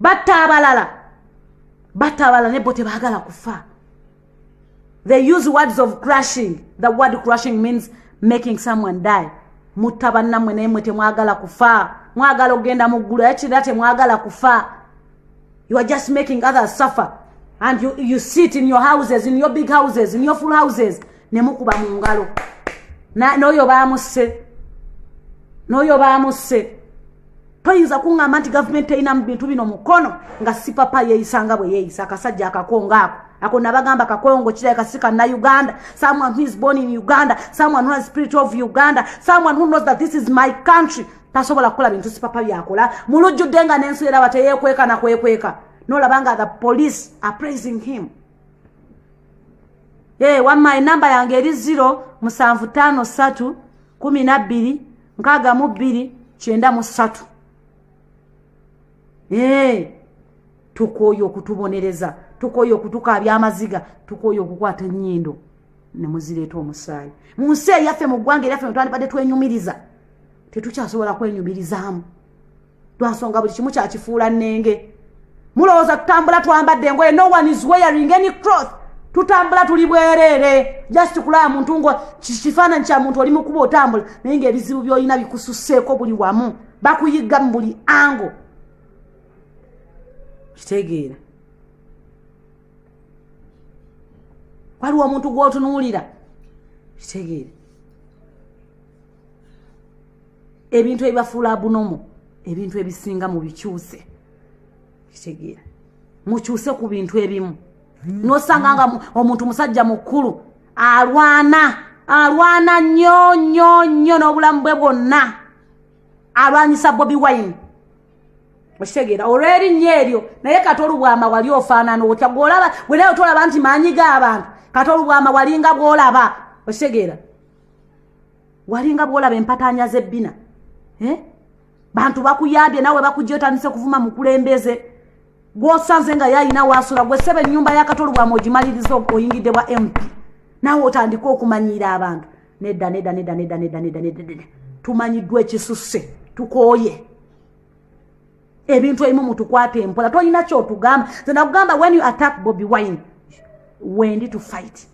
batta abalala ne bo tebaagala kufa. They use words of crushing. The word crushing means making someone die. Mutabanna mwene mwete mwagala kufa. Mwagala ogenda mu ggulu ekirate mwagala kufa. You are just making others suffer. And you sit in your houses, in your big houses, in your full houses. Ne mukuba mu ngalo. N'oyo baamuse. Toyinza kuŋŋamba nti government eyina mu bintu bino mukono nga si papa yeeyisanga bwe yeeyisa akasajja akakongo ako nabagamba kakongo kirabika si kanna Uganda. Someone who is born in Uganda, someone who has spirit of Uganda, someone who knows that this is my country. Tasobola kukola bintu si papa byakola. Mulujjudde nga n'ensi era bateyeekweka na kwekweka. N'olabanga the police are praising him. Wamma enamba yange eri 075312293. Tukoyo kutubonereza, tukoyo kutukaabya amaziga, tukoyo okukwata ennyindo ne muzireeta omusaayi. Mu nsi yaffe mu ggwanga lyaffe twandibadde twenyumiriza, tetukyasobola kwenyumirizaamu. Twansonga buli kimu kyakifuula nnenge. Mulowooza tutambula twambadde engoye, no one is wearing any cloth. Tutambula tuli bwereere, just kulaba muntu ngo kifaananyi kya muntu oli mukuba otambula naye ng'ebizibu by'olina bikususseeko buli wamu, bakuyiga mu buli ango. Kitegeera waliwo omuntu gw'otunuulira. Kitegeera ebintu ebibafuula abunomo, ebintu ebisinga mu bikyuse. Kitegeera mukyuse ku bintu ebimu. Nosanga nga omuntu musajja mukulu alwana nnyo n'obulamu bwe bwonna, alwanyisa Bobi Wine. Okitegera olw'eri nnyo eryo, naye kati olubwama wali ofaanana otya gw'olaba bwe naye tolaba nti maanyi g'abantu, kati olubwama walinga bw'olaba. Okitegera walinga bw'olaba empataanya z'ebbina. Bantu bakuyambye nawe bakujja otandise kuvuma mukulembeze gw'osanze nga yayina waasula gwe sebe ennyumba ya katolubwama ogimaliriza oyingidde bwa MP nawe otandika okumanyiira abantu. Nedda tumanyiddwa ekisusse tukooye ebintu ebimu mutukwate empola. Tolina kyotugamba. Nze nakugamba when you attack Bobi Wine, wendi to fight.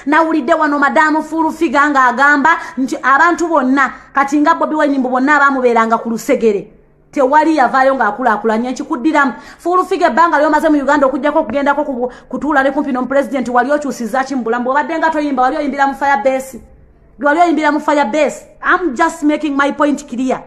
Nawulidde wano Madamu Furufiga ng'agamba nti abantu bonna kati nga Bobi Wine mbu bonna abaamubeeranga ku lusegere tewali yavaayo ng'akulaakulanya ekikuddiramu. Furufiga ebbanga ly'omaze mu Uganda okujjako okugendako kutuula ne kumpi n'omupulezidenti wali okyusizza ki mu bulamu? Bw'obadde nga toyimba wali oyimbira mu Firebase. I'm just making my point clear.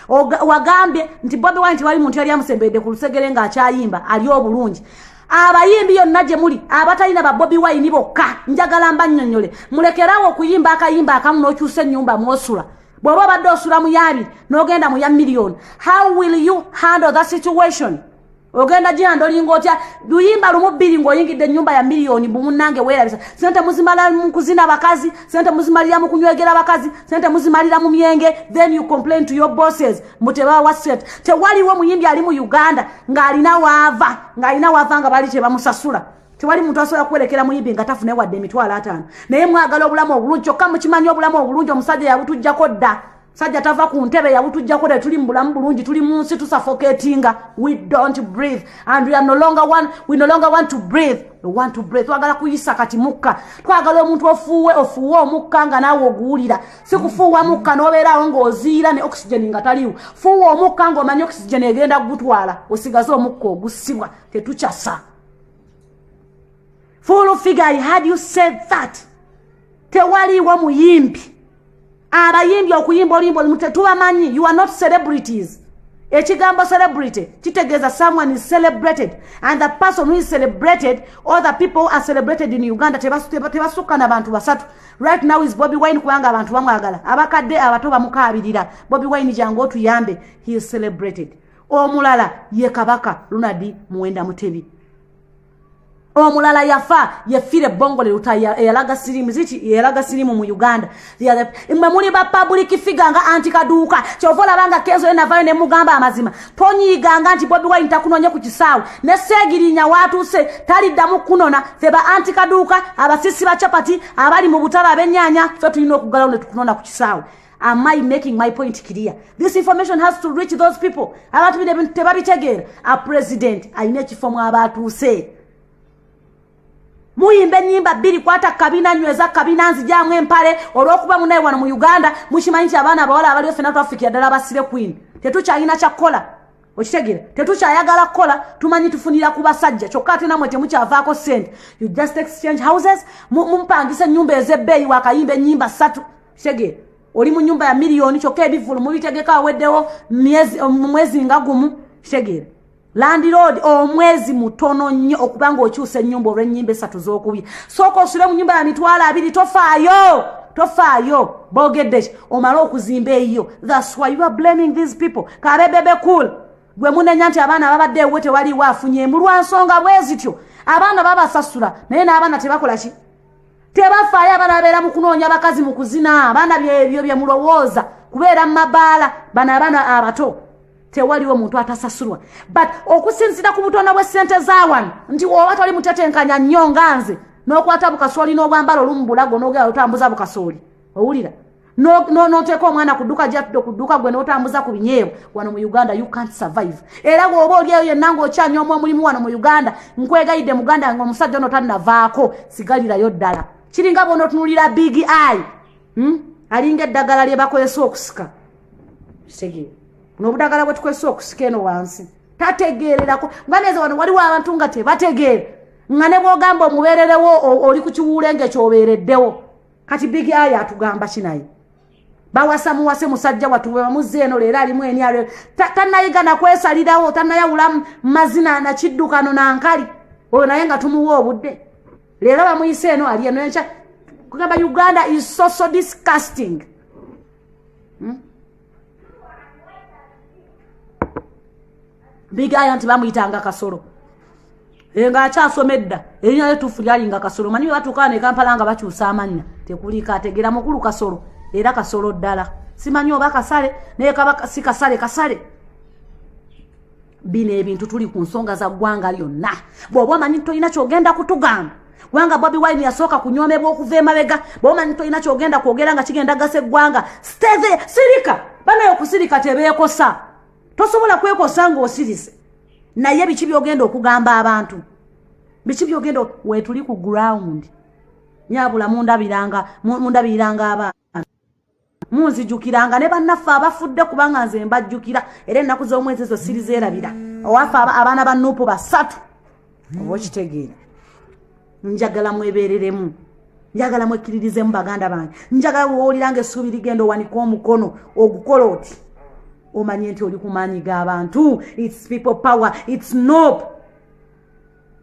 Wagambye nti Bobi Wine nti wali muntu yali amusembedde ku lusegere ng'akyayimba ali obulungi. Abayimbi yonna gye muli abatalina ba Bobi Wine bokka njagala mbannyonnyole mulekerawo okuyimba akayimba akamu n'okyusa ennyumba mw'osula. Bw'oba obadde osula mu yaabiri n'ogenda mu ya miliyoni, how will you handle that situation? Ogenda gihanda olinga otya luyimba lumu bbiri ng'oyingidde ennyumba ya miliyoni munnange weerabisa. Sente muzimala mu kuzina bakazi, sente muzimalira mu kunywegera bakazi, sente muzimalira mu myenge, then you complain to your bosses mutebawa set. Tewaliwo muyimbi ali mu Uganda ng'alina waava nga bali tebamusasula. Tewali muntu asobola kwelekera muyimbi nga tafune wadde emitwalo 5. Naye mwagala obulamu obulungi kyokka mukimanyi obulamu obulungi omusajja yabutujjako dda. Sajja tava ku ntebe yabutujjako dda tuli mu bulamu bulungi tuli mu nsi tusuffocatinga. We don't breathe and we no longer want to breathe. We want to breathe. Twagala kuyisa kati mukka. Twagala omuntu ofuuwe omukka nga naawe oguwulira. Si kufuuwa mukka n'obeerawo ng'oziira ne oxygen nga taliwo. Fuuwa omukka ng'omanyi oxygen egenda kugutwala osigaze omukka ogusibwa tetukyasa. Furufiga, I had you said that. Tewaliwo muyimbi. Abayimbi okuyimba olimba tetubamanyi. You are not celebrities. Ekigambo celebrity kitegeeza someone is celebrated, and the person who is celebrated or the people who are celebrated in Uganda tebasukka n'abantu basatu. Right now is Bobi Wine kubanga abantu bamwagala. Abakadde abato bamukaabirira. Bobi Wine jangu otuyambe. He is celebrated. Omulala ye Kabaka Lunadi Muwenda Mutebi. Omulala yafa yefire bongole lutaya yalaga sirimu mu Uganda. Mwe muli ba public figure nga antikaduuka kyovola banga Kenzo enavayo ne mugamba amazima tonyiganga nti Bobi Wine takunonye ku kisaawe ne segirinya watuse taliddamu kunona feba antikaduuka abasisi ba chapati abali mu butaba abenyanya fe tulina okugala ne tukunona ku kisaawe. Am I making my point clear? This information has to reach those people. Abantu bine tebabitegera. A president ayine kifomu abatuse. Muyimbe nyimba biri kwata kabina nyweza kabina nzijamwe empale olwokuba munaye wano mu Uganda mushimanyi abana abawala abali ofena to Africa dala basire queen. Tetucha alina chakola. Okitegera tetucha ayagala kola tumanyi tufunira kubasajja kyokka namwe temukyavaako sente. You just exchange houses mumpangisa nyumba ezebbeyi wakayimbe nyimba 3 kitegera oli mu nyumba ya milioni kyokka ebivulu mubitegeka aweddewo mwezi nga gumu kitegera landlord omwezi mutono nnyo okubanga okyusa ennyumba olw'ennyimba 3 z'okubiri sooka osule mu nyumba ya mitwalo 2 tofaayo bogedde omala okuzimba eyo. That's why you are blaming these people. Karebebe cool gwe munenya nti abaana babadde ewe tewali waafunye mu lwansonga bwezityo abaana babasasula naye n'abaana tebakola ki tebafaayo abaana babeera mu kunoonya bakazi mu kuzina abaana byebyo bye mulowooza kubeera mu mabaala bano abaana abato tewaliwo omuntu atasasulwa. But okusinzira ku butonda bw'essente z'awano nti oba toli mutetenkanya nnyo nga nze n'okwata bukasooli n'obwambala olumu bulago n'ogera otambuza bukasooli owulira noteeka omwana kudduka jatudde kudduka gwe n'otambuza ku binyeewo wano mu Uganda you can't survive. Era bw'oba olyeyo yenna ng'okyanyoomu omulimu wano mu Uganda nkwegayidde muganda ng'omusajja ono tannavaako sigalirayo ddala kiringa bw'onootunulira big eye alinga eddagala lye bakozesa okusika kisegere n'obudagala bwe tukozesa okusika eno wansi tategeererako nga neze wano waliwo abantu nga tebategeera nga ne bw'ogamba omubeererewo oli ku kiwuulenge ky'obeereddewo kati big eye atugamba kinaye bawasa muwase musajja watuwe bamuzze eno leero alimu enialo tannayigana kwesalirawo tannayawula mazina na kiddukano nankali oyo naye nga tumuwa obudde leero bamuyise eno ali eno encha kugamba Uganda is so disgusting. Big eye anti bamuyitanga Kasolo nga akyasomedda erinnya lyetuufu lyalinga Kasolo manyi batuuka ne Kampala nga bakyusa amannya tekulika ategera mukulu Kasolo era Kasolo ddala simanyi oba Kasale naye kaba si Kasale bino ebintu tuli ku nsonga za ggwanga lyonna bw'oba omanyi tolina kyogenda kutugamba gwanga Bobi Wine yasooka kunyoomebwa okuva emabega bw'omanyi tolina kyogenda kwogera nga kigenda gasa eggwanga stay there sirika banayo okusirika tebeekosa tosobola kwekosa ng'osirise naye biki byogenda okugamba abantu biki byogenda wetuli ku ground nyabula mundabiranga abaana munzijukiranga ne bannaffe abafudde kubanga nze mbajjukira era ennaku z'omwezi ezo sirizeerabira owafe abaana ba Nuupu 3 oba okitegeera njagala mwebeereremu njagala mwekkiririzemu baganda bange njagala wooliranga essuubi ligenda owanika omukono ogukola oti omanye nti oli ku maanyi g'abantu. It's people power, it's Nuupu.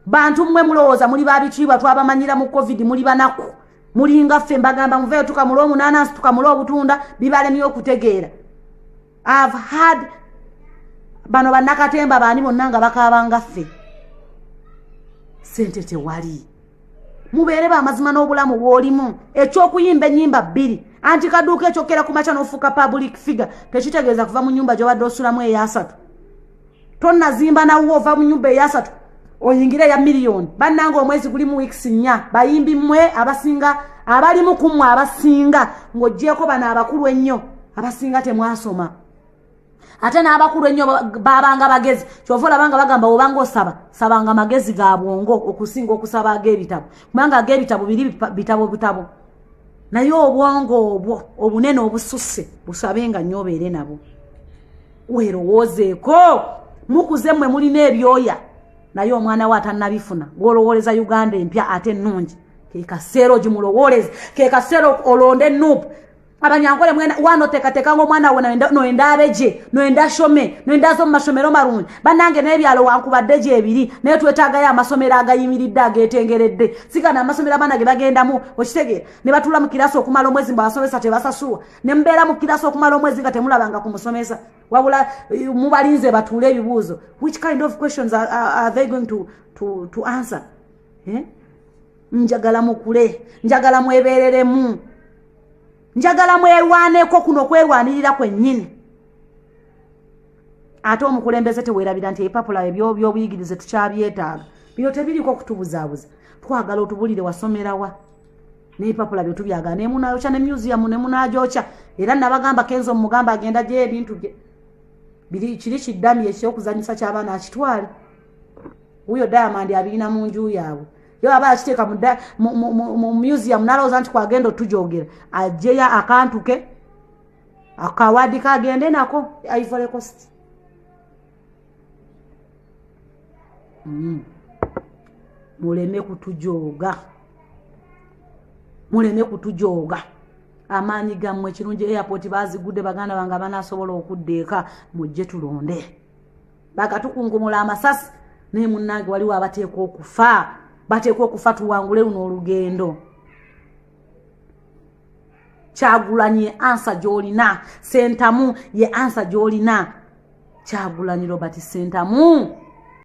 Bantu mmwe mulowooza muli babitiibwa twabamanyira mu COVID muli banaku mulinga ffe mbagamba muveeyo tukamula omunanasi tukamula obutunda bibalemye okutegeera. I've had bano bannakatemba baani bonna nga bakaabanga ffe sente tewali mubeere bamazima n'obulamu bw'olimu ekyokuyimba ennyimba 2 anti kaduuka ekyokera ku maca n'ofuuka public figure tekitegeeza kuva mu nyumba gy'obadde osulamu eya 3 tonnazimba nawo ova mu nyumba eya 3 oyingira ya miliyoni bannanga omwezi gulimu weeks 4 bayimbi mmwe abasinga abalimu ku mmwe abasinga ng'oggyeko bano abakulu ennyo abasinga temwasoma ate n'abakulu ennyo babanga bagezi kyova olabanga bagamba obanga osaba sabanga magezi ga bwongo okusinga okusaba ag'ebitabo kubanga ag'ebitabo biri bitabo naye obwongo obwo obunene obususse busabenga nnyo obeere nabo weerowoozeeko mukuze mmwe mulina ebyoya naye omwana we atannabifuna gw'olowooleza Uganda empya ate ennungi ke kaseera ogimulowooleze ke kaseera olonde Nuupu abanyankole mwena wano teka ng'omwana we noenda abeje noenda shome noenda azo mu masomero marungi bannange n'ebyalo wankubadde gye ebiri naye twetaagayo amasomero agayimiridde ageetengeredde sigana amasomero abaana ge bagendamu okitegeera ne batula mu kirasi okumala omwezi mbabasomesa tebasasulwa ne mubeera mu kirasi okumala omwezi nga temulabanga ku musomesa wabula mubalinze batuule ebibuuzo. Which kind of questions are they going to answer? Njagala mukule njagala mwebeereremu njagala mwerwaneko kuno kwerwanirira kwennyini ate omukulembeze teweerabira nti ebipapula eby'obuyigirize tukyabyetaaga bino tebiriko kutubuzaabuza twagala otubulire wasomera wa n'ebipapula bye tubyaga ne munayokya ne museum ne munajokya era nabagamba Kenzo mugamba agenda gye ebintu bye biri kiri kiddami ekyokuzanyisa ky'abaana akitwale huyo Diamond abirina mu nju yaabwe yo aba akiteeka mu museum nalowooza nti kwagenda otujogera ajjeya akantuke akawadi kagende nako Ivory Coast muleme kutujoga amaanyi gammwe kirungi airport bazigudde baganda banga banasobola okuddeeka mujje tulonde bakatukungumula amasasi ne munnange waliwo abateekwa okufa tuwangule luno olugendo Kyagulanyi ansa gy'olina Sentamu ye ansa gy'olina Kyagulanyi Robert Sentamu